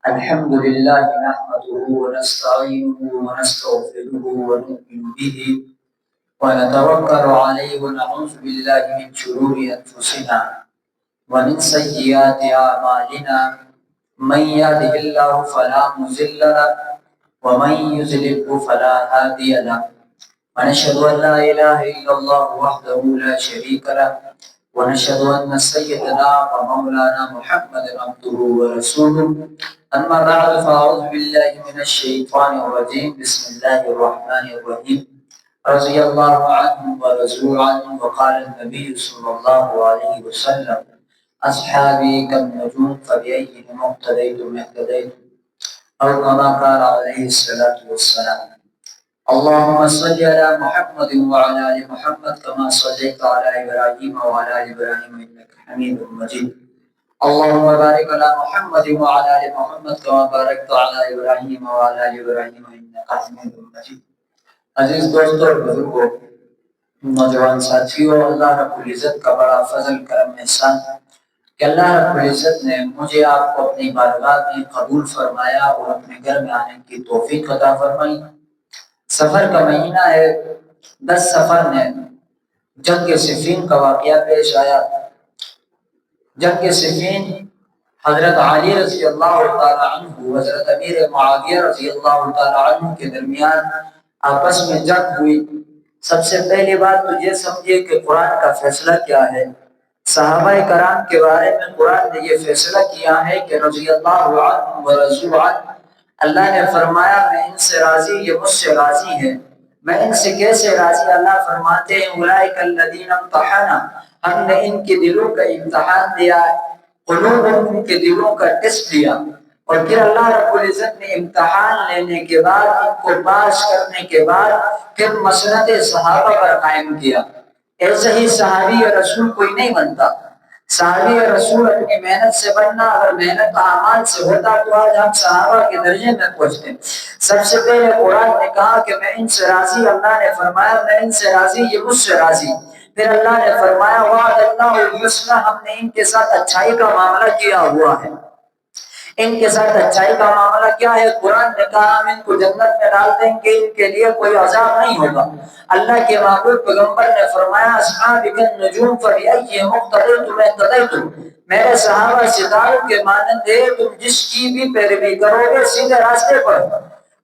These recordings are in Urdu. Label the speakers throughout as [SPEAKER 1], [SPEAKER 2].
[SPEAKER 1] الحمد لله نحمده ونستعينه ونستغفره ونؤمن به ونتوكل عليه ونعوذ بالله من شرور أنفسنا ومن سيئات أعمالنا. من يهده الله فلا مضل له ومن يضلل فلا هادي له. ونشهد أن لا إله إلا الله وحده لا شريك له ونشهد أن سيدنا ومولانا محمدا عبده ورسوله. أما بعد فأعوذ بالله من الشيطان الرجيم. بسم الله الرحمن الرحيم. رضي الله عنه ورضوا عنه. وقال النبي صلى الله عليه وسلم: أصحابي كالنجوم فبأيهم اقتديتم اهتديتم، أو كما قال عليه الصلاة والسلام. اللهم صل على محمد وعلى آل محمد كما صليت على إبراهيم وعلى آل إبراهيم إنك حميد مجيد. اللهم بارك على محمد وعلى آل محمد كما باركت على إبراهيم وعلى آل إبراهيم إنك حميد مجيد. عزیز دوستوں اور بزرگوں، نوجوان ساتھیوں، اللہ رب العزت کا بڑا فضل کرم احسان کہ اللہ رب العزت نے مجھے آپ کو اپنی بارگاہ میں قبول فرمایا اور اپنے گھر میں آنے کی توفیق عطا فرمائی۔ سفر کا مہینہ ہے۔ 10 سفر میں جنگ صفین کا واقعہ پیش آیا۔ جنگ صفین حضرت علی رضی اللہ تعالی عنہ حضرت امیر معاویہ رضی اللہ تعالی عنہ کے درمیان آپس میں جنگ ہوئی۔ سب سے پہلی بات تو یہ سمجھیے کہ قرآن کا فیصلہ کیا ہے۔ صحابہ کرام کے بارے میں قرآن نے یہ فیصلہ کیا ہے کہ رضی اللہ عنہ ورضوا عنہ، اللہ نے فرمایا میں ان سے راضی، یہ مجھ سے راضی ہے۔ میں ان سے کیسے راضی؟ اللہ فرماتے ہیں اولئک الذین امتحنا، ہم نے ان کے دلوں کا امتحان لیا، قلوبہم، ان کے دلوں کا ٹیسٹ لیا، اور پھر اللہ رب العزت نے امتحان لینے کے بعد ان کو پاس کرنے کے بعد پھر مسند صحابہ پر قائم کیا۔ ایسے ہی صحابی رسول کوئی نہیں بنتا۔ صحابی رسول اپنی محنت سے بننا، اگر محنت اعمال سے ہوتا تو آج ہم صحابہ کے درجے میں پہنچتے۔ سب سے پہلے قرآن نے کہا کہ میں ان سے راضی، اللہ نے فرمایا میں ان سے راضی، یہ مجھ سے راضی۔ پھر اللہ نے فرمایا وعد اللہ الحسنی، ہم نے ان کے ساتھ اچھائی کا معاملہ کیا ہوا ہے۔ ان کے ساتھ اچھائی کا معاملہ کیا ہے؟ قرآن نے کہا ہم ان کو جنت میں ڈال دیں گے، ان کے لیے کوئی عذاب نہیں ہوگا۔ اللہ کے محبوب پیغمبر نے فرمایا اصحابک النجوم فبأیہم اقتدیتم اہتدیتم، میرے صحابہ ستاروں کے مانند ہے، تم جس کی بھی پیروی کرو گے سیدھے راستے پر۔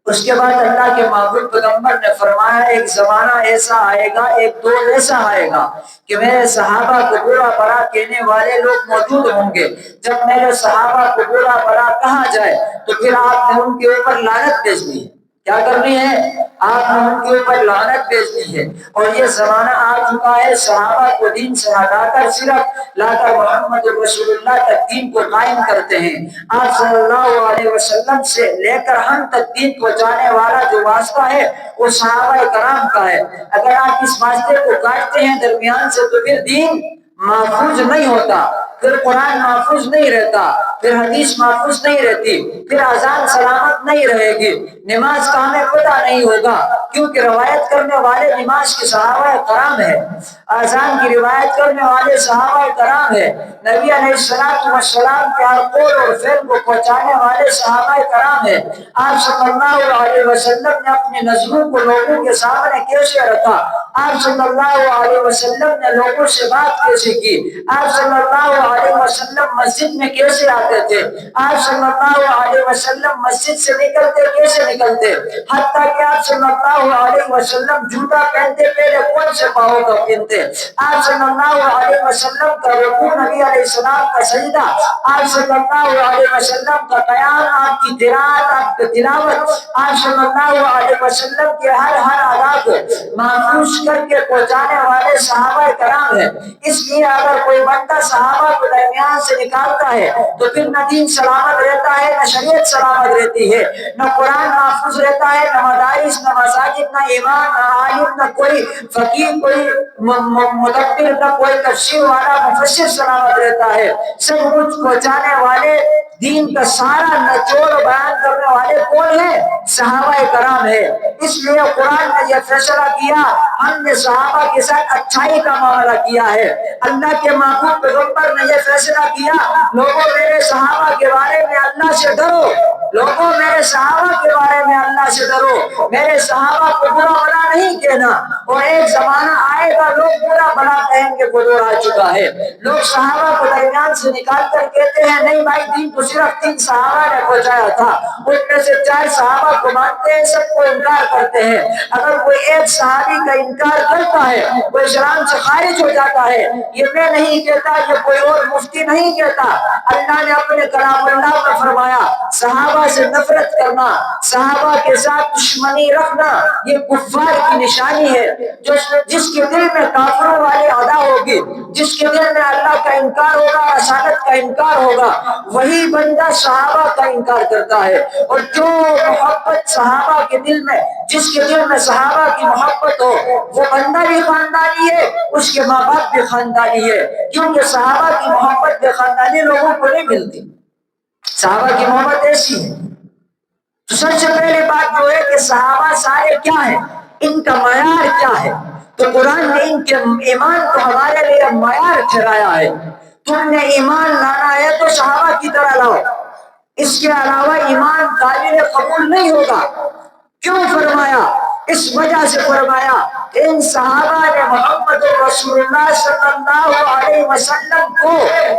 [SPEAKER 1] اس کے بعد اللہ کے محبوب پیغمبر نے فرمایا ایک زمانہ ایسا آئے گا، ایک دور ایسا آئے گا کہ میرے صحابہ کو برا بھلا کہنے والے لوگ موجود ہوں گے۔ جب میرے صحابہ کو برا بھلا کہا جائے تو پھر آپ نے ان کے اوپر لعنت بھیجنی ہے۔ کیا کرنی ہے؟ آپ نے ان کے اوپر لعنت بھیجنی ہے۔ اور یہ زمانہ آ چکا ہے، صحابہ کو دین سے ہٹا کر صرف لا کر محمد رسول اللہ تک دین کو قائم کرتے ہیں۔ آپ صلی اللہ علیہ وسلم سے لے کر ہم تک دین پہنچانے والا جو واسطہ ہے وہ صحابہ کرام کا ہے۔ اگر آپ اس واسطے کو کاٹتے ہیں درمیان سے تو پھر دین محفوظ نہیں ہوتا، پھر قرآن محفوظ نہیں رہتا، پھر حدیث محفوظ نہیں رہتی، پھر اذان سلامت نہیں رہے گی، نماز کا ہمیں پتہ نہیں ہوگا، کیونکہ روایت کرنے والے نماز کے صحابہ کرام ہے، اذان کی روایت کرنے والے صحابہ کرام ہے، نبی علیہ السلام کے ہر قول اور فعل کو پہنچانے والے صحابہ کرام ہے۔ آپ صلی اللہ علیہ وسلم نے اپنی نظروں کو لوگوں کے سامنے کیسے رکھا؟ آپ صلی اللہ علیہ وسلم نے لوگوں سے بات کیسے کی؟ آپ صلی اللہ علیہ وسلم مسجد میں کیسے آتے تھے؟ آپ صلی اللہ علیہ وسلم مسجد سے نکلتے کیسے نکلتے؟ حتیٰ کہ آپ صلی اللہ علیہ وسلم جوتا پہنتے پہلے کون سے پاؤں کا پہنتے؟ آپ صلی اللہ علیہ وسلم کا رکوع، نبی علیہ السلام کا سجدہ، آپ صلی اللہ علیہ وسلم کا قیام، آپ کی قرات، آپ کی تلاوت، آپ صلی اللہ علیہ وسلم کے ہر ادا کو محفوظ کر کے پہنچانے والے صحابہ کرام ہیں۔ اس لیے اگر کوئی بندہ صحابہ کو درمیان سے نکالتا ہے تو پھر نہ دین سلامت رہتا ہے، نہ شریعت سلامت رہتی ہے، نہ قرآن محفوظ رہتا ہے، نہ مدارس، نہ مساجد، نہ امام، نہ عالم، نہ کوئی فقیر، کوئی مدبر، نہ کوئی تفسیر والا مفسر سلامت رہتا ہے۔ سب کچھ پہنچانے والے، دین کا سارا نچوڑ بیان کرنے والے کون ہیں؟ صحابہ کرام ہے۔ اس لیے قرآن نے یہ فیصلہ کیا، ہم نے صحابہ کے ساتھ اچھائی کا معاملہ کیا ہے۔ اللہ کے محبوب پیغمبر نے یہ فیصلہ کیا لوگوں میرے صحابہ کے بارے میں اللہ سے ڈرو، لوگوں میرے صحابہ کے بارے میں اللہ سے ڈرو، میرے صحابہ کو برا بلا نہیں کہنا۔ اور ایک زمانہ آئے گا لوگ برا بلا کہیں گے وہ دور آ چکا ہے۔ لوگ صحابہ کو درمیان سے نکال کر کہتے ہیں نہیں بھائی دین تو صرف 3 صحابہ نے پہنچایا تھا، ان میں سے 4 صحابہ کو مانتے ہیں، سب کو انکار کرتے ہیں۔ اگر کوئی ایک صحابی کا انکار کرتا ہے وہ اسلام سے خارج ہو جاتا ہے۔ یہ میں نہیں کہتا، یہ کوئی اور مفتی نہیں کہتا، اللہ نے اپنے کلام اللہ میں فرمایا صحابہ سے نفرت کرنا، صحابہ کے ساتھ دشمنی رکھنا یہ کفار کی نشانی ہے۔ جس کے دل میں کافروں والی ادا ہوگی، جس کے دل میں اللہ کا انکار ہوگا، رسالت کا انکار ہوگا، وہی بندہ صحابہ کا انکار کرتا ہے۔ اور جو محبت صحابہ کے دل میں، جس کے دل میں صحابہ کی محبت ہو وہ بندہ بھی خاندانی ہے، اس کے ماں باپ بھی خاندانی ہے، کیونکہ صحابہ کی محبت بے خاندانی لوگوں کو نہیں ملتی۔ صحابہ کی محبت ایسی ہے۔ تو سب سے پہلی بات جو ہے کہ صحابہ سارے کیا ہیں، ان کا معیار کیا ہے؟ تو قرآن نے ان کے ایمان کو ہمارے لیے معیار ٹھہرایا ہے۔ تم نے ایمان لانا ہے تو صحابہ کی طرح لاؤ، اس کے علاوہ ایمان قابل قبول نہیں ہوگا۔ کیوں فرمایا؟ اس وجہ سے فرمایا کہ ان صحابہ نے محمد رسول اللہ صلی اللہ علیہ وسلم کو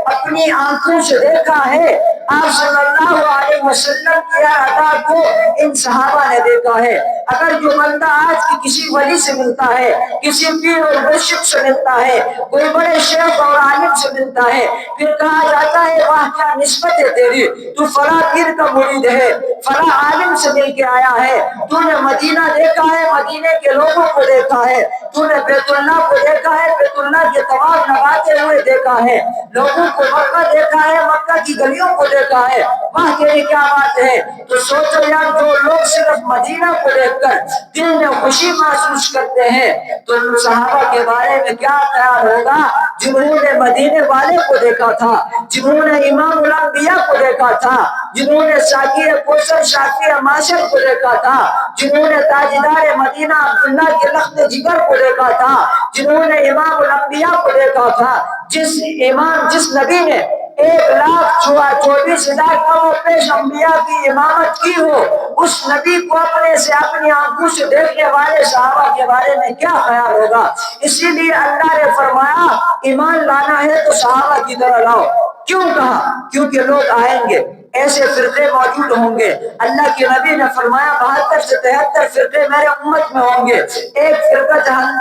[SPEAKER 1] اپنی آنکھوں سے دیکھا ہے، آپ صلی اللہ علیہ وسلم کی ادا کو ان صحابہ نے دیکھا ہے۔ اگر جو بندہ آج کی کسی ولی سے ملتا ہے، کسی پیر اور مرشد سے ملتا ہے، کوئی بڑے شیخ اور عالم سے ملتا ہے، پھر کہا جاتا ہے واہ کیا نسبت ہے تیری، تو فلاں پیر کا مرید ہے، فلاں عالم سے مل کے آیا ہے، تو نے مدینہ دیکھا ہے، مدینے کے لوگوں کو دیکھا ہے، تو نے بیت اللہ کو دیکھا ہے، بیت اللہ کے طواف لگاتے ہوئے دیکھا ہے، لوگوں کو مکہ دیکھا ہے، مکہ کی گلیوں کو دیکھا ہے، واہ تیری کیا بات ہے۔ تو سوچو یار جو لوگ صرف مدینہ کو دیکھ کر دل میں خوشی محسوس کرتے ہیں تو ان صحابہ کے بارے میں کیا خیال ہوگا جنہوں نے مدینے والے کو دیکھا تھا، جنہوں نے امام الانبیاء کو دیکھا تھا، جنہوں نے ساقی کوثر شافی معاشر کو دیکھا تھا، جنہوں نے تاجدار مدینہ عبداللہ کے لخت جگر کو دیکھا تھا، جنہوں نے امام الانبیاء کو دیکھا تھا، جس نبی نے 1,24,000 کم و پیش انبیاء کی امامت کی ہو، اس نبی کو اپنے سے اپنی آنکھوں سے دیکھنے والے صحابہ کے بارے میں کیا خیال ہوگا۔ اسی لیے اللہ نے فرمایا ایمان لانا ہے تو صحابہ کی طرح لاؤ۔ کیوں کہا؟ کیونکہ لوگ آئیں گے، ایسے فرقے موجود ہوں گے، اللہ کے نبی نے فرمایا 72 سے 73 فرقے میرے امت میں ہوں گے، ایک فرقہ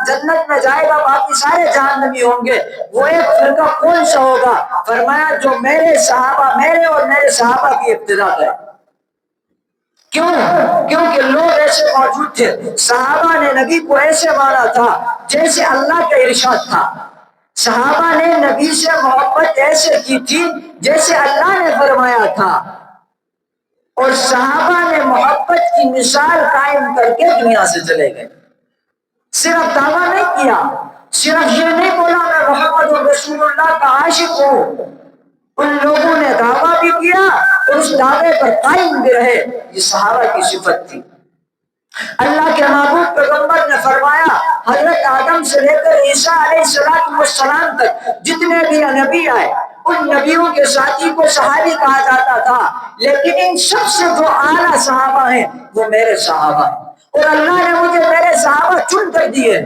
[SPEAKER 1] جنت میں جائے گا باقی سارے جہنمی ہوں گے۔ وہ ایک فرقہ کون سا ہوگا؟ فرمایا جو میرے اور میرے صحابہ کی ابتدا کرے۔ کیوں؟ کیونکہ لوگ ایسے موجود تھے، صحابہ نے نبی کو ایسے مانا تھا جیسے اللہ کا ارشاد تھا، صحابہ نے نبی سے محبت ایسے کی تھی جیسے اللہ نے فرمایا تھا، اور صحابہ نے محبت کی مثال قائم کر کے دنیا سے چلے گئے۔ صرف دعویٰ نہیں کیا، صرف یہ نہیں بولا میں محمد رسول اللہ کا عاشق ہوں، ان لوگوں نے دعویٰ بھی کیا اور اس دعوے پر قائم بھی رہے۔ یہ صحابہ کی صفت تھی۔ اللہ کے محبوب پیغمبر نے فرمایا حضرت آدم سے لے کر عیسیٰ علیہ السلام تک جتنے بھی نبی آئے ان نبیوں کے ساتھی کو صحابی کہا جاتا تھا، لیکن ان سب سے جو اعلیٰ صحابہ ہیں وہ میرے صحابہ ہیں، اور اللہ نے مجھے میرے صحابہ چن کر دیے۔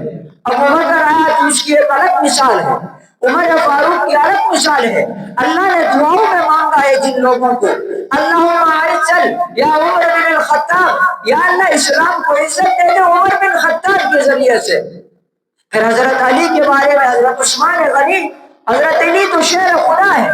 [SPEAKER 1] اب عمر کا آیا تو اس کی ایک الگ مثال ہے، عمر فاروق کی الگ مثال ہے۔ اللہ نے دعاؤں میں مانگا ہے جن لوگوں کو، اللہم اعز یا عمر بن الخطاب، یا اللہ اسلام کو عزت دے دے عمر بن خطاب کے ذریعے سے۔ پھر حضرت علی کے بارے میں حضرت عثمان غنی، حضرت علی تو شیر خدا ہے،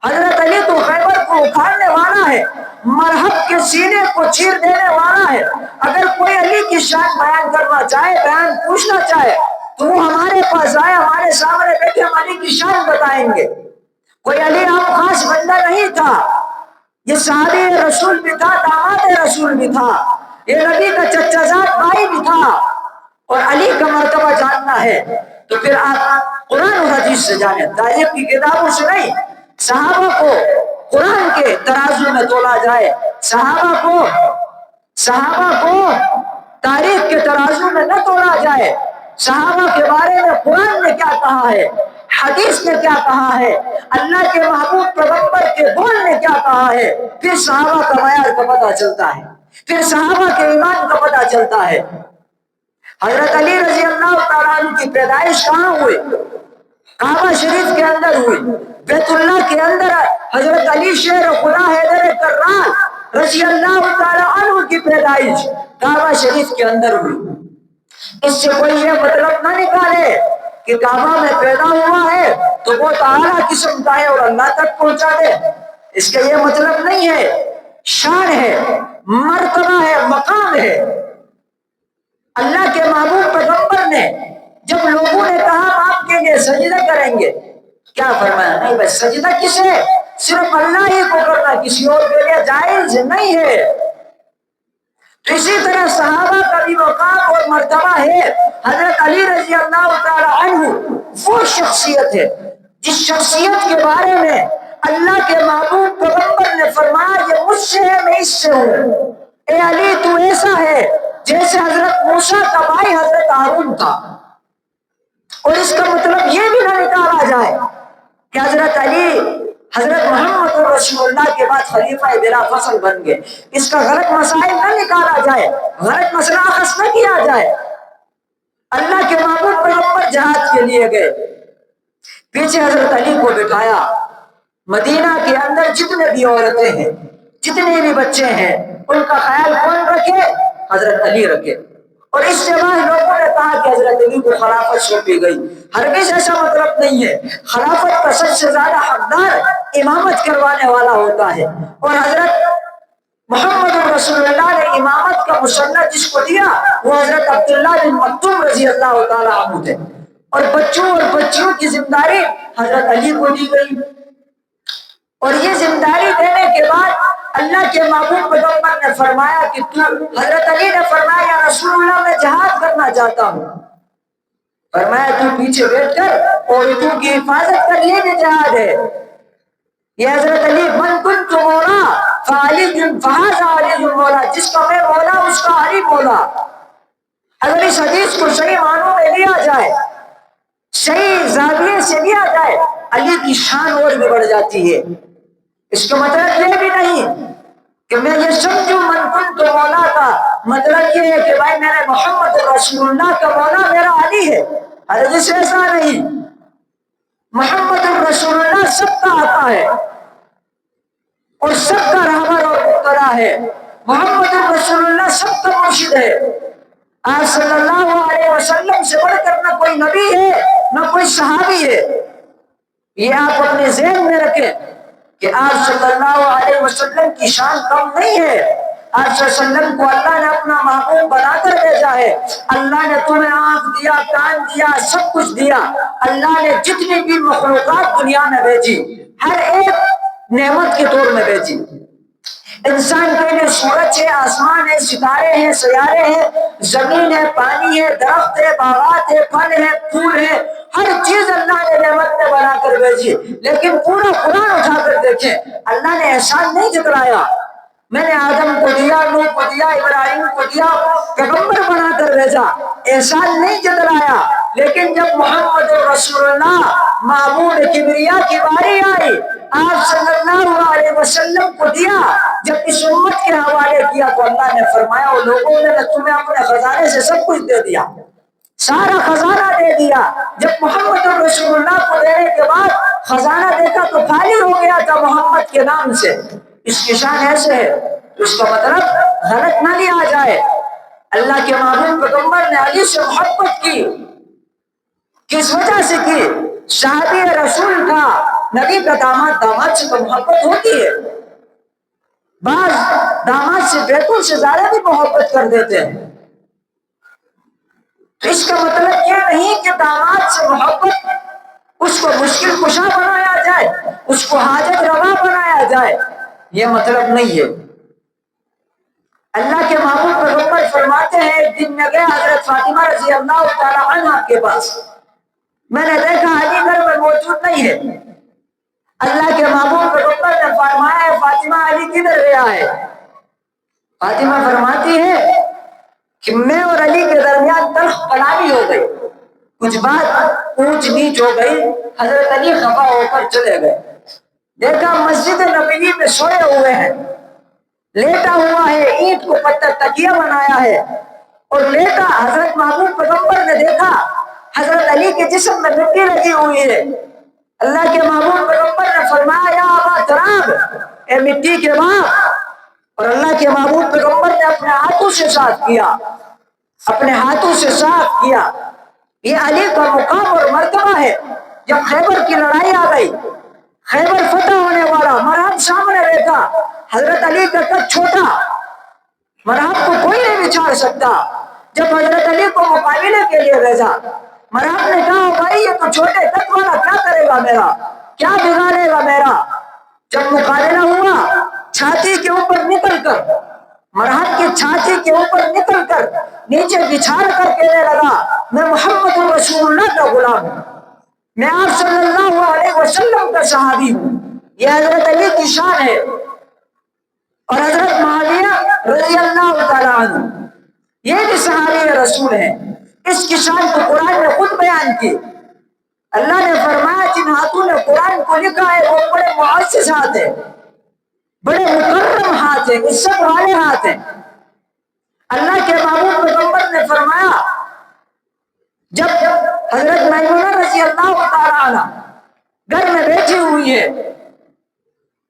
[SPEAKER 1] حضرت علی تو خیبر کو اکھاڑنے والا ہے، مرحب کے سینے کو چیر دینے والا ہے۔ اگر کوئی علی کی شان بیان کرنا چاہے، بیان پوچھنا چاہے تو وہ ہمارے پاس آئے، ہمارے سامنے بیٹھے ہم علی کی شان بتائیں گے۔ کوئی علی عام خاص بندہ نہیں تھا، یہ صحابی رسول بھی تھا، داماد رسول بھی تھا، یہ نبی کا چچا زاد بھائی بھی تھا۔ اور علی کا مرتبہ جاننا ہے تو پھر آپ قرآن و حدیث سے جانیں، تاریخ کی کتابوں سے نہیں۔ صحابہ کو قرآن کے ترازو میں تولا جائے، صحابہ کو تاریخ کے ترازو میں نہ تولا جائے۔
[SPEAKER 2] صحابہ کے بارے میں قرآن نے کیا کہا ہے، حدیث نے کیا کہا ہے، اللہ کے محبوب پیغمبر کے بول نے کیا کہا ہے، پھر صحابہ کا معیار کا پتہ چلتا ہے، پھر صحابہ کے ایمان کا پتہ چلتا ہے۔ حضرت علی رضی اللہ تعالیٰ عنہ کی پیدائش کہاں ہوئی؟ کعبہ شریف کے اندر ہوئی۔ بیت اللہ کے اندر حضرت علی شیر خدا حیدر کرار رضی اللہ تعالیٰ عنہ کی پیدائش کعبہ شریف کے اندر ہوئی۔ اس سے کوئی یہ مطلب نہ نکالے کہ کعبہ میں پیدا ہوا ہے تو بہت اعلیٰ قسم کا ہے اور اللہ تک پہنچا دے، اس کا یہ مطلب نہیں ہے۔ شان ہے، مرتبہ ہے، مقام ہے۔ اللہ کے محبوب پیغمبر نے جب لوگوں نے کہا آپ کے لیے سجدہ کریں گے، کیا فرمایا؟ نہیں بس سجدہ کسے؟ صرف اللہ ہی کو کرنا، کسی اور کے لیے جائز نہیں ہے۔ اسی طرح صحابہ کا بھی مقام اور مرتبہ ہے۔ حضرت علی رضی اللہ تعالی عنہ وہ شخصیت ہے جس شخصیت کے بارے میں اللہ کے محبوب پیغمبر نے فرمایا یہ مجھ سے ہے، میں اس سے ہوں۔ اے علی تو ایسا ہے جیسے حضرت موسیٰ کا بھائی حضرت ہارون تھا۔ اور اس کا مطلب یہ بھی نہ نکالا جائے کہ حضرت علی حضرت محمد رسول اللہ کے بعد خلیفہ بلا فصل بن گئے، اس کا غلط مسائل نہ نکالا جائے، غلط مسئلہ اخذ نہ کیا جائے۔ اللہ کے محبوب پیغمبر جہاد کے لیے گئے، پیچھے حضرت علی کو بٹھایا۔ مدینہ کے اندر جتنے بھی عورتیں ہیں، جتنے بھی بچے ہیں، ان کا خیال کون رکھے؟ حضرت علی رکھے۔ اور اس سے بعد لوگوں نے کہا کہ حضرت علی کو خلافت سونپی گئی، ہرگز ایسا مطلب نہیں ہے۔ خلافت کا سب سے زیادہ حقدار امامت کروانے والا ہوتا ہے، اور حضرت محمد رسول اللہ نے امامت کا مسنہ جس کو دیا وہ حضرت عبداللہ بن مکتوم رضی اللہ تعالیٰ عنہ تھے، اور بچوں اور بچیوں کی ذمہ داری حضرت علی کو دی گئی۔ اور یہ ذمہ داری دینے کے بعد اللہ کے محبوب پیغمبر نے فرمایا کہ حضرت علی نے فرمایا یا رسول اللہ میں جہاد کرنا چاہتا ہوں۔ فرمایا تو پیچھے بیٹھ کر عورتوں کی حفاظت کر، یہ بھی جہاد ہے۔ یہ حضرت علی من کنت مولا فعلی فہذا علی مولا، جس کا میں مولا اس کا علی مولا۔ اگر اس حدیث کو صحیح معنوں میں لیا جائے، صحیح زاویے سے لیا جائے، علی کی شان اور بھی بڑھ جاتی ہے۔ اس کا مطلب یہ بھی نہیں کہ میں یہ سمجھوں من کنت مولا کا مطلب یہ ہے کہ بھائی میرے محمد رسول اللہ کا مولا میرا علی ہے، ہرگز ایسا نہیں۔ محمد رسول اللہ سب کا آقا ہے اور سب کا رہبر اور مقتدا ہے۔ محمد رسول اللہ سب کا مرشد ہے۔ آپ صلی اللہ علیہ وسلم سے بڑھ کر نہ کوئی نبی ہے نہ کوئی صحابی ہے۔ یہ آپ اپنے ذہن میں رکھیں کہ آپ صلی اللہ علیہ وسلم کی شان کم نہیں ہے۔ آپ صلی اللہ علیہ وسلم کو اللہ نے اپنا محبوب بنا کر بھیجا ہے۔ اللہ نے تمہیں آنکھ دیا، کان دیا، سب کچھ دیا۔ اللہ نے جتنی بھی مخلوقات دنیا میں بھیجی ہر ایک نعمت کے طور میں بھیجی۔ انسان کے لیے سورج ہے، آسمان ہے، ستارے ہیں، سیارے ہیں، زمین ہے، پانی ہے، درخت ہے، باغات ہے، پھل ہے، پھول ہے، ہر چیز اللہ نے نعمت میں بنا کر بھیجی۔ لیکن پورا قرآن اٹھا کر دیکھیں، اللہ نے احسان نہیں جتلایا۔ میں نے آدم کو دیا، نوح کو دیا، ابراہیم کو دیا، پیغمبر بنا کر بھیجا، احسان نہیں جتلایا۔ لیکن جب محمد رسول اللہ معبود کبریا کی باری آئی، آپ صلی اللہ علیہ وسلم کو دیا، جب اس امت کے حوالے کیا تو اللہ نے فرمایا وہ لوگوں نے تمہیں اپنے خزانے سے سب کچھ دے دیا، سارا خزانہ دے دیا۔ جب محمد رسول اللہ کو دینے کے بعد خزانہ دیکھا تو خالی ہو گیا تھا محمد کے نام سے۔ اس کی شان ایسے ہے تو اس کا مطلب غلط نہ لیا جائے۔ اللہ کے محبوب پیغمبر نے علی سے محبت کی، کس وجہ سے کی؟ صحابی رسول تھا، نبی کا داماد، داماد سے تو محبت ہوتی ہے۔ بعض داماد سے بیٹوں سے زیادہ بھی محبت کر دیتے ہیں۔ تو اس کا مطلب یہ نہیں کہ داماد سے محبت اس کو مشکل کشا بنایا جائے، اس کو حاجت روا بنایا جائے، یہ مطلب نہیں ہے۔ اللہ کے محبوب پیغمبر فرماتے ہیں ایک دن میں گیا حضرت فاطمہ رضی اللہ تعالی عنہ کے پاس، میں نے دیکھا علی گھر میں موجود نہیں ہے۔ اللہ کے محبوب پیغمبر نے فرمایا فاطمہ علی کدھر گیا ہے؟ فاطمہ فرماتی ہے کہ میں اور علی کے درمیان تلخ کلامی ہو گئی۔ کچھ بات اونچ نیچ ہو گئی، حضرت علی خفا ہو کر چلے گئے۔ دیکھا مسجد نبوی میں سوئے ہوئے ہیں، لیٹا ہوا ہے، اینٹ کو پتھر تکیہ بنایا ہے اور لیٹا حضرت محبوب پیغمبر نے دیکھا حضرت علی کے جسم میں مٹی لگی ہوئی ہے۔ اللہ کے محبوب پیغمبر نے فرمایا یا ابا تراب، اے مٹی کے باپ، اور اللہ کے محبوب پیغمبر نے اپنے ہاتھوں سے صاف کیا، اپنے ہاتھوں سے صاف کیا۔ یہ علی کا مقام اور مرتبہ ہے۔ جب خیبر کی لڑائی آ گئی، خیبر فتح ہونے والا، مرحب سامنے بیٹھا، حضرت علی کا قد چھوٹا، مرحب کو کوئی نہیں بچھاڑ سکتا۔ جب حضرت علی کو مقابلے کے لیے بھیجا، مرحب نے کہا بھائی یہ تو چھوٹے قد والا کیا کرے گا میرا، کیا بگاڑے گا میرا۔ جب مقابلہ ہوا، چھاتی کے اوپر نکل کر، مرحب کی چھاتی کے اوپر نکل کر نیچے بچھاڑ کر کہنے لگا میں محمد رسول اللہ کا غلام ہوں، میں آپ صلی اللہ علیہ وسلم کا صحابی ہوں۔ یہ حضرت علی کی شان ہے۔ اور حضرت معاویہ رضی اللہ تعالیٰ عنہ یہ بھی صحابی رسول ہیں، اس کی شان کو قرآن نے خود بیان کی۔ اللہ نے فرمایا جن ہاتھوں نے قرآن کو لکھا ہے وہ بڑے معزز ہاتھ ہیں، بڑے مکرم ہاتھ ہیں، عزت والے ہاتھ ہیں۔ اللہ کے محبوب پیغمبر نے فرمایا جب حضرت میمونہ رضی اللہ تعالیٰ عنہ گھر میں بیٹھی ہوئی ہے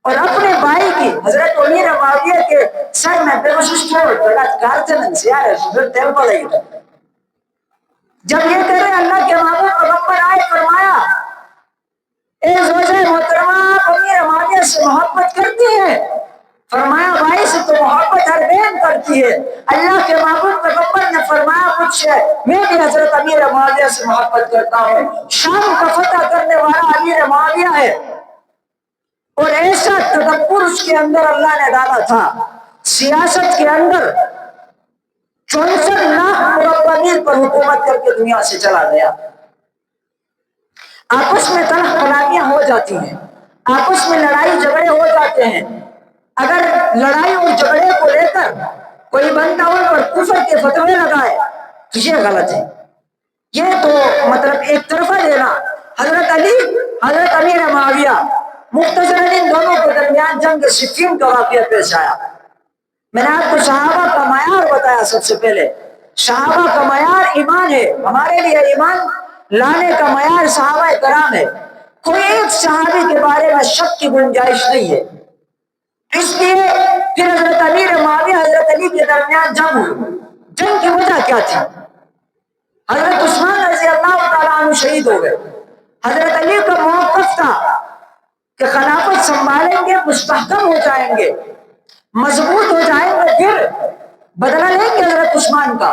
[SPEAKER 2] اور اپنے بھائی کی حضرت امیر معاویہ کے سر میں بے خصوص جب یہ کرے اللہ کے محبوب پیغمبر آئے فرمایا اے زوجہ محترمہ آپ امیر معاویہ سے محبت کرتی ہیں؟ فرمایا بھائی سے تو محبت ہر بہن کرتی ہے۔ اللہ کے محبوب پیغمبر نے فرمایا مجھ سے میں بھی حضرت امیر معاویہ سے محبت کرتا ہوں۔ شام کا فتح کرنے والا امیر معاویہ ہے اور ایسا تدبر اس کے اندر اللہ نے ڈالا تھا، سیاست کے اندر 64 لاکھ مربع میل پر حکومت کر کے دنیا سے چلا گیا۔ آپس میں تلخ کلامیاں ہو جاتی ہیں، آپس میں لڑائی جھگڑے ہو جاتے ہیں۔ اگر لڑائی اور جھگڑے کو لے کر کوئی بندہ ان پر کفر کے فتوے لگائے تو یہ غلط ہے، یہ تو مطلب ایک طرفہ دینا۔ حضرت علی، حضرت امیر معاویہ مختصراً ان دونوں کے درمیان جنگ صفین کا واقعہ پیش آیا۔ میں نے آپ کو صحابہ کا معیار بتایا۔ سب سے پہلے صحابہ کا معیار ایمان ہے، ہمارے لیے ایمان لانے کا معیار صحابہ کرام ہے۔ کوئی ایک صحابی کے بارے میں شک کی گنجائش نہیں ہے۔ اس لیے پھر حضرت امیر معاویہ حضرت علی کے درمیان جنگ ہوئی۔ جنگ کی وجہ کیا تھی؟ حضرت عثمان رضی اللہ تعالیٰ عنہ شہید ہو گئے۔ حضرت علی کا موقف تھا کہ خلافت سنبھالیں گے، مستحکم ہو جائیں گے، مضبوط ہو جائیں گے، پھر بدلہ لیں گے حضرت عثمان کا۔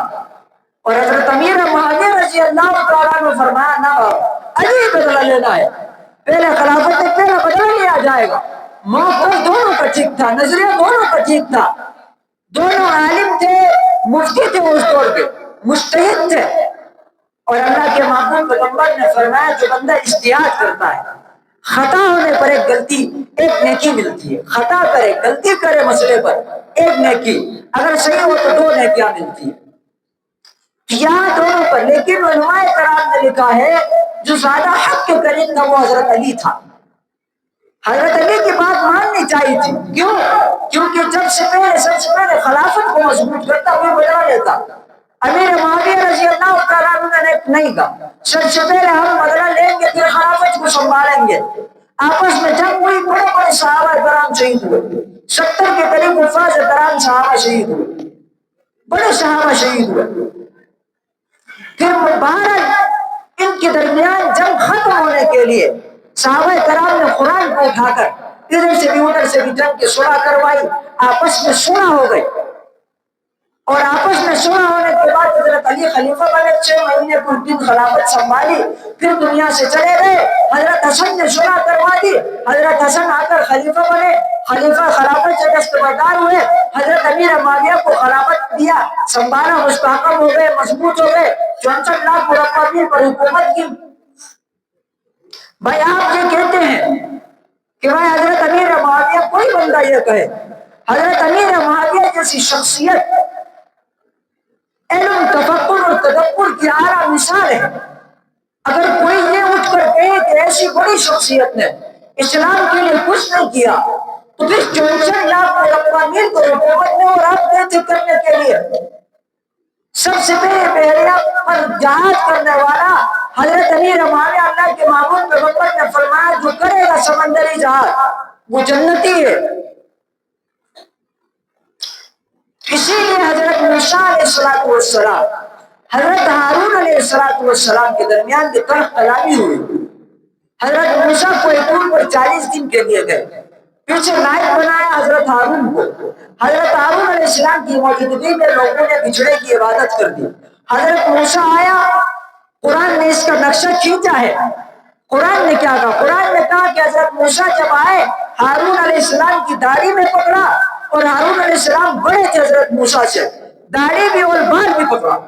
[SPEAKER 2] اور حضرت امیر معاویہ رضی اللہ تعالیٰ عنہ فرمایا نہ علی بدلہ لینا ہے، پہلے خلافت میں پہلے بدلہ لیا جائے گا۔ موقف دونوں کا ٹھیک تھا، نظریہ دونوں کا ٹھیک تھا، دونوں عالم تھے، مفتی تھے اس دور کے، مجتہد تھے۔ اور اللہ کے محبوب پیغمبر نے فرمایا جو بندہ اجتہاد کرتا ہے، خطا ہونے پر ایک غلطی ایک نیکی ملتی ہے، خطا کرے غلطی کرے مسئلے پر ایک نیکی، اگر صحیح ہو تو 2 نیکیاں ملتی ہیں، یہاں دونوں پر۔ لیکن علماء کرام نے لکھا ہے جو زیادہ حق کے قریب تھا وہ حضرت علی تھا۔ حضرت علی کی بات ماننی چاہیے تھی، کیوں؟ کیونکہ سب سے پہلے خلافت کو مضبوط کرتا ہوئے بدلا لیتا۔ امیر معاویہ رضی اللہ تعالیٰ عنہ نے نہیں کہا سب سے پہلے ہم بدلا لیں گے پھر خلافت کو سنبھالیں گے۔ آپس میں جنگ ہوئی، بڑے بڑے صحابہ کرام شہید ہوئے، 70 کے قریب حفاظ کرام صحابہ شہید ہوئے، بڑے صحابہ شہید ہوئے۔ پھر بہرحال ان کے درمیان جنگ ختم ہونے کے لیے صحابہ کرام نے قرآن کو اٹھا کر ادھر سے بھی ادھر سے بھی جنگ کی صلح کروائی، آپس میں صلح ہو گئی۔ اور آپس میں صلح ہونے کے بعد حضرت علی خلیفہ بنے، 6 مہینے کچھ دن خلافت سنبھالی، پھر دنیا سے چلے گئے۔ حضرت حسن نے صلح کروا دی، حضرت حسن آ کر خلیفہ بنے، خلیفہ خلافت سے دستبردار ہوئے، حضرت امیر معاویہ کو خلافت دیا، سنبھالا، مستحکم ہو گئے، مضبوط ہو گئے، 64 لاکھ مربع میل پر حکومت کی۔ بھائی آپ یہ کہتے ہیں کہ بھائی حضرت امیر معاویہ، کوئی بندہ یہ کہے حضرت امیر معاویہ جیسی شخصیت علم، تفکر اور تدبر کی اعلیٰ مثال ہے، اگر کوئی یہ اٹھ کر کہے کہ ایسی بڑی شخصیت نے اسلام کے لیے کچھ نہیں کیا تو پھر 64 لاکھ قوانین کو حکومت نے اور آپ گئے تھے کرنے کے لیے. سب سے پہلے بحریہ پر جہاد کرنے والا حضرت امیر معاویہ اللہ کے محبوب پیغمبر نے فرمایا جو کرے گا سمندری جہاد وہ جنتی ہے. اسی لیے حضرت موسیٰ علیہ السلام حضرت ہارون علیہ السلام کے درمیان کی طرف کلامی ہوئی. حضرت موسیٰ کو ایک پر 40 دن کے لیے گئے, پیچھے نائب بنایا حضرت ہارون کو. حضرت ہارون علیہ السلام کی موجودگی میں لوگوں نے بچھڑے کی عبادت کر دی. حضرت موسیٰ آیا, قرآن نے اس کا نقشہ کھینچا ہے. قرآن نے کیا کہا؟ قرآن نے کہا کہ حضرت موسیٰ جب آئے ہارون علیہ السلام کی داڑھی میں پکڑا, اور ہارون علیہ السلام بڑے تھے حضرت موسیٰ سے, داڑھی بھی اور بال بھی پکڑا,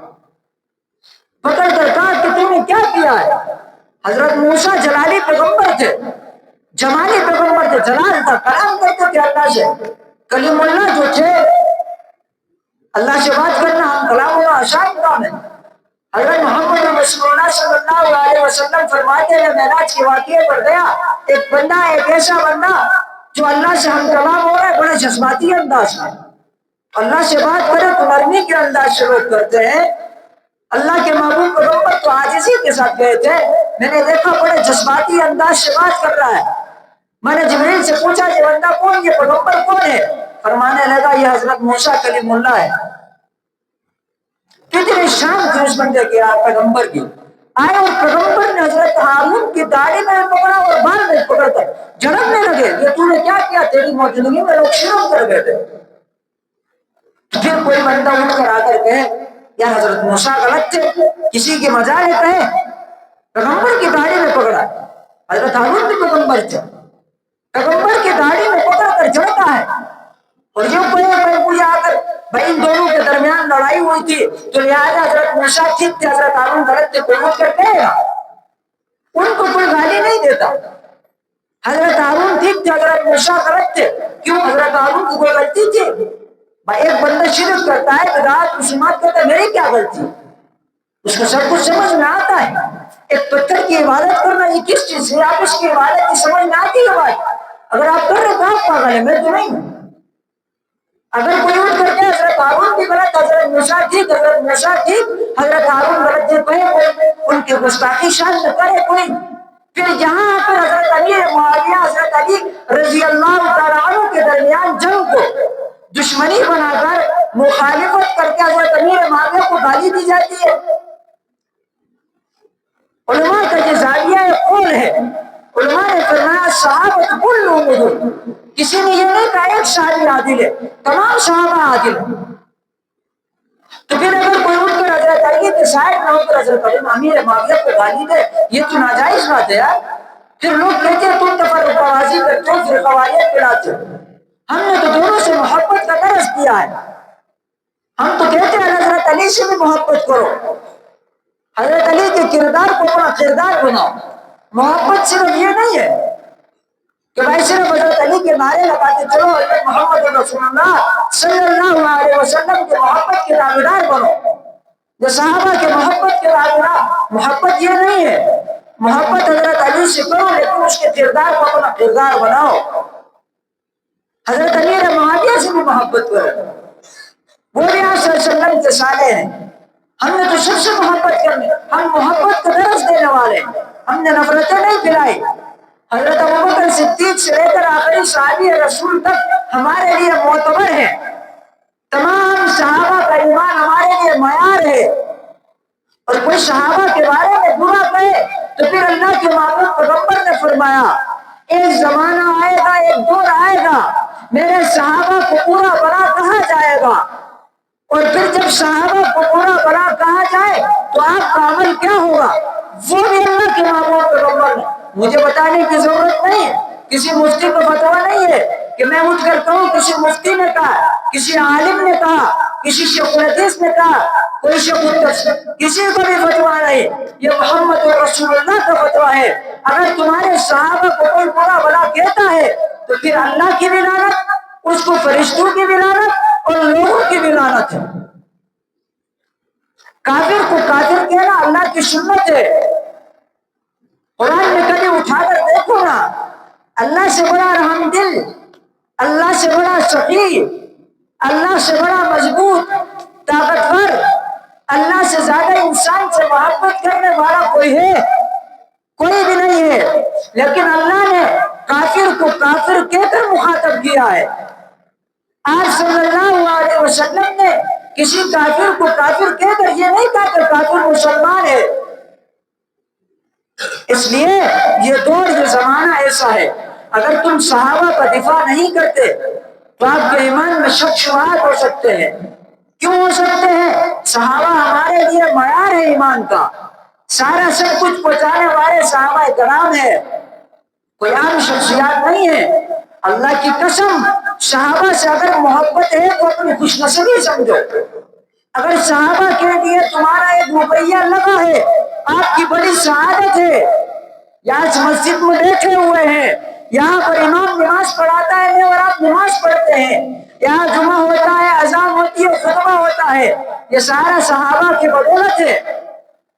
[SPEAKER 2] پکڑ کر کہا کہ تم نے کیا کیا ہے؟ حضرت موسیٰ جلالی پیغمبر تھے, جمالی پیغمبر تھے, جلال تھا, کلام کرتے تھے اللہ سے. کلیم اللہ جو تھے, اللہ سے بات کرنا ہم کلام اللہ آسان کام ہے. حضرت محمد رسول اللہ صلی اللہ علیہ وسلم فرماتے ہیں معراج کے واقعے پر گیا, ایک بندہ ایک ایسا بندہ جو اللہ سے ہم کلام ہو رہا ہے, بڑے جذباتی انداز میں اللہ سے بات کرے تو نرمی کے انداز سے لوگ کرتے ہیں. اللہ کے محبوب پیغمبر تو عاجزی کے ساتھ گئے تھے, میں نے دیکھا بڑے جذباتی انداز سے بات کر رہا ہے. میں نے جبریل سے پوچھا یہ بندہ کون, یہ پیغمبر کون ہے؟ فرمانے لگا یہ حضرت موسیٰ کلیم اللہ ہے. کتنی شان تھی اس بندے کی, پیغمبر کی. آئے اور پیغمبر نے حضرت ہارون کی داڑھی میں پکڑا اور بال میں پکڑ کر جھڑکنے لگے, یہ تو نے کیا کیا؟ تیری موجودگی میں لوگ شروع کر گئے تھے. پھر کوئی بندہ اٹھ کر آ کر کہے یا حضرت موسیٰ غلط تھے, کسی کے مجال کہے پیغمبر کی داڑھی میں پکڑا. حضرت ہارون بھی پیغمبر تھے, پیغمبر کی داڑھی میں پکڑ کر جھڑکا ہے. اور یہ کوئی مجھے آ کر بھائی ان دونوں کے درمیان لڑائی ہوئی تھی تو لہٰذا حضرت موسیٰ ٹھیک تھے, حضرت ہارون غلط تھے, کوئی اٹھ کر کہے گا؟ ان کو کوئی گالی نہیں دیتا. حضرت ہارون ٹھیک تھے, حضرت موسیٰ غلط تھے. کیوں؟ حضرت ہارون کی کوئی غلطی تھی؟ بھائی ایک بندہ شرک کرتا ہے, بدعات کی سماعت کرتا ہے, میری کیا غلطی؟ اس کو سب کچھ سمجھ میں آتا ہے. ایک پتھر کی عبادت کرنا یہ کس چیز سے, آپ اس کی عبادت کی سمجھ میں آتی ہے بات؟ اگر آپ کر رہے تو آپ پاگل ہیں, میں تو نہیں ہوں. اگر کوئی اٹھ کر کے حضرت ہارون بھی غلط, حضرت موسیٰ ٹھیک, حضرت موسیٰ ٹھیک, حضرت ہارون غلط تھے, کوئی ان کے گستاخی شان نہ کرے کوئی. پھر یہاں آ کر حضرت علی معاویہ حضرت علی رضی اللہ تعالیٰ عنہ کے درمیان جنگ کو دشمنی بنا کر مخالفت کر کے حضرت امیر معاویہ کو گالی دی جاتی ہے. علماء کا یہ زاویہ قول ہے. علماء نے فرمایا صحابہ کلهم عدول, کسی نے یہ نہیں کہا ایک صحابی عادل ہے, تمام صحابہ عادل ہیں. تو پھر اگر کوئی اٹھ کر حضرت علی کے سائڈ نہ ہو کر حضرت امیر معاویہ کو گالی دے, یہ تو ناجائز بات ہے یار. پھر لوگ کہتے ہیں تم تفرقہ بازی کرتے ہو, پھر قواعد پڑھاتے ہو. ہم نے تو دونوں سے محبت کا درس کیا ہے. ہم تو کہتے ہیں حضرت علی سے بھی محبت کرو, حضرت علی کے کردار کو اپنا کردار بناؤ. محبت صرف یہ نہیں ہے کہ بھائی صرف حضرت علی کے نعرے لگاتے چلو, حضرت محمد رسول اللہ صلی اللہ علیہ وسلم کے محبت کے دعویدار بنو, جو صحابہ کے محبت کے دعویدار. محبت یہ نہیں ہے, محبت حضرت علی سے کرو لیکن اس کے کردار کو اپنا کردار بناؤ. حضرت امیر معاویہ سے بھی محبت کرو, وہ بھی آپ صلی اللہ علیہ وسلم کے سالے ہیں. ہم نے تو سب سے محبت کرنی, ہم محبت کا درس دینے والے ہیں, ہم نے نفرتیں نہیں پھیلائی. حضرت ابوبکر صدیق سے لے کر آخری صحابی رسول تک ہمارے لیے معتبر ہے. تمام صحابہ کا ایمان ہمارے لیے معیار ہے. اور کوئی صحابہ کے بارے میں برا کہے تو پھر اللہ کے محبوب پیغمبر نے فرمایا ایک زمانہ آئے گا, ایک دور آئے گا, میرے صحابہ کو پورا بڑا کہا جائے گا. اور پھر جب صحابہ کو پورا بڑا کہا جائے تو آپ کا عمل کیا ہوگا, وہ بھی اللہ کے محبوب پیغمبر نے. مجھے بتانے کی ضرورت نہیں ہے, کسی مفتی کو فتویٰ نہیں ہے کہ میں اٹھ کر کہوں کسی مفتی نے کہا, کسی عالم نے کہا, کسی شیخ الحدیث نے کہا, کوئی شیخ التفسیر, کسی کو بھی فتویٰ نہیں. یہ محمد رسول اللہ کا فتویٰ ہے. اگر تمہارے صحابہ کو کوئی برا بلا کہتا ہے تو پھر اللہ کی بھی لعنت, اس کو فرشتوں کی بھی لعنت اور لوگوں کی بھی لعنت ہے. کافر کو کافر کہنا اللہ کی سنت ہے. قرآن میں کبھی اٹھا کر دیکھو نا، اللہ سے بڑا رحم دل، اللہ سے بڑا سخی، اللہ سے بڑا مضبوط طاقتور، اللہ سے زیادہ انسان سے محبت کرنے والا کوئی ہے؟ کوئی بھی نہیں ہے۔ لیکن اللہ نے کافر کو کافر کہہ کر مخاطب کیا ہے۔ آج صلی اللہ علیہ وسلم نے کسی کافر کو کافر کہہ کر یہ نہیں کہا کہ کافر مسلمان ہے۔ اس لیے یہ دور یہ زمانہ ایسا ہے، اگر تم صحابہ کا دفاع نہیں کرتے تو آپ کے ایمان میں شک شبہات ہو سکتے ہیں۔ کیوں ہو سکتے ہیں؟ صحابہ ہمارے لیے معیار ہے ایمان کا، سارا سب کچھ پہنچانے والے صحابہ کرام ہے، کوئی عام شخصیات نہیں ہے۔ اللہ کی قسم، صحابہ سے اگر محبت ہے تو اپنی خوش نصیبی سمجھو۔ اگر صحابہ کے لیے تمہارا ایک روپیہ لگا ہے، آپ کی بڑی سعادت ہے۔ یہاں اس مسجد میں بیٹھے ہوئے ہیں، یہاں پر امام نماز پڑھاتا ہے میں اور آپ نماز پڑھتے ہیں، یہاں جمعہ ہوتا ہے، اذان ہوتی ہے، خطبہ ہوتا ہے، یہ سارا صحابہ کی بدولت ہے۔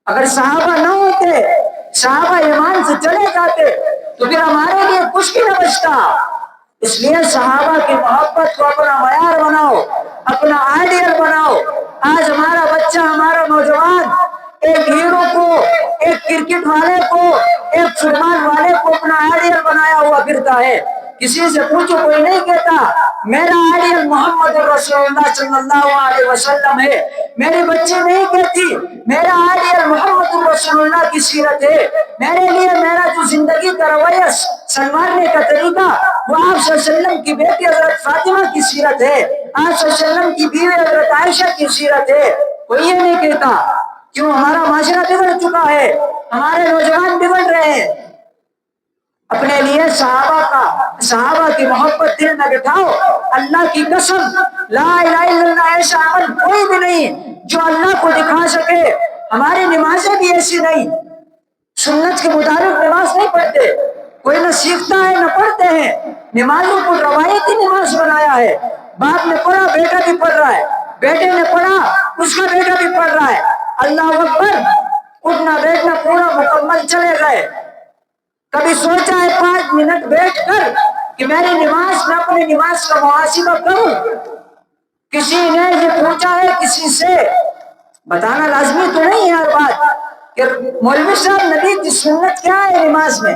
[SPEAKER 2] اگر صحابہ نہ ہوتے، صحابہ ایمان سے چلے جاتے تو پھر ہمارے لیے کچھ بھی نہ بچتا۔ اس لیے صحابہ کی محبت کو اپنا معیار بناؤ، اپنا آئیڈیل بناؤ۔ آج ہمارا بچہ، ہمارا نوجوان ایک ہیرو کو، ایک کرکٹ والے کو، ایک فٹ بال والے کو اپنا آئیڈیل بنایا ہوا پھرتا ہے۔ کسی سے پوچھو کوئی نہیں کہتا میرا آئیڈیل محمد رسول اللہ صلی اللہ علیہ وسلم ہے۔ میری بچی نہیں کہتی میرا آئیڈیل محمد رسول اللہ کی سیرت ہے۔ میرے لیے میرا جو زندگی کا رویہ سنوارنے کا طریقہ وہ آپ صلی اللہ علیہ وسلم کی بیٹی حضرت فاطمہ کی سیرت ہے، آپ صلی اللہ علیہ وسلم کی بیوی حضرت عائشہ کی سیرت ہے۔ کوئی یہ نہیں کہتا۔ کیوں؟ ہمارا معاشرہ بگڑ چکا ہے، ہمارے نوجوان بگڑ رہے ہیں۔ اپنے لیے صحابہ کی محبت دل میں بٹھاؤ۔ اللہ کی قسم، لا الہ الا اللہ ایسا عمل کوئی بھی نہیں جو اللہ کو دکھا سکے۔ ہماری نمازیں بھی ایسی نہیں، سنت کے مطابق نماز نہیں پڑھتے، کوئی نہ سیکھتا ہے نہ پڑھتے ہیں۔ نمازوں کو روایتی نماز بنایا ہے، باپ نے پڑھا بیٹا بھی پڑھ رہا ہے، بیٹے نے پڑھا اس کا بیٹا بھی پڑھ رہا ہے۔ اللہ اکبر، اٹھنا بیٹھنا پورا مکمل چلے گئے۔ کبھی سوچا ہے 5 منٹ بیٹھ کر کہ میری نماز، میں اپنی نماز کا محاسبہ کروں؟ کسی نے یہ پوچھا ہے کسی سے؟ بتانا لازمی تو نہیں ہے ہر بات کہ مولوی صاحب نبی کی سنت کیا ہے نماز میں؟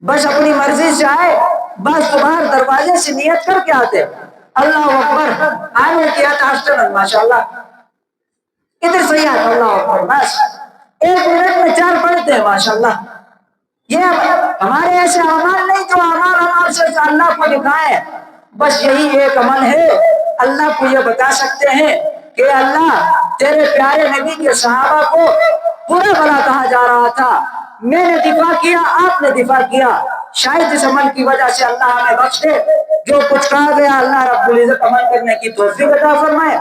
[SPEAKER 2] بس اپنی مرضی سے آئے، بس تو باہر دروازے سے نیت کر کے آتے اللہ اکبر آنے کیا تھا ماشاءاللہ، ادھر سے آتا اللہ اکبر، بس 1 منٹ میں 4 پڑھتے ہیں ماشاءاللہ۔ یہ ہمارے ایسے اعمال نہیں جو ہمارا سے اللہ کو دکھائے، بس یہی ایک عمل ہے۔ اللہ کو یہ بتا سکتے ہیں کہ اللہ تیرے پیارے نبی کے صحابہ کو برا بھلا کہا جا رہا تھا، میں نے دفاع کیا، آپ نے دفاع کیا، شاید اس عمل کی وجہ سے اللہ ہمیں بخش دے۔ جو کچھ کہا گیا اللہ رب العزت عمل کرنے کی توفیق عطا فرمائے۔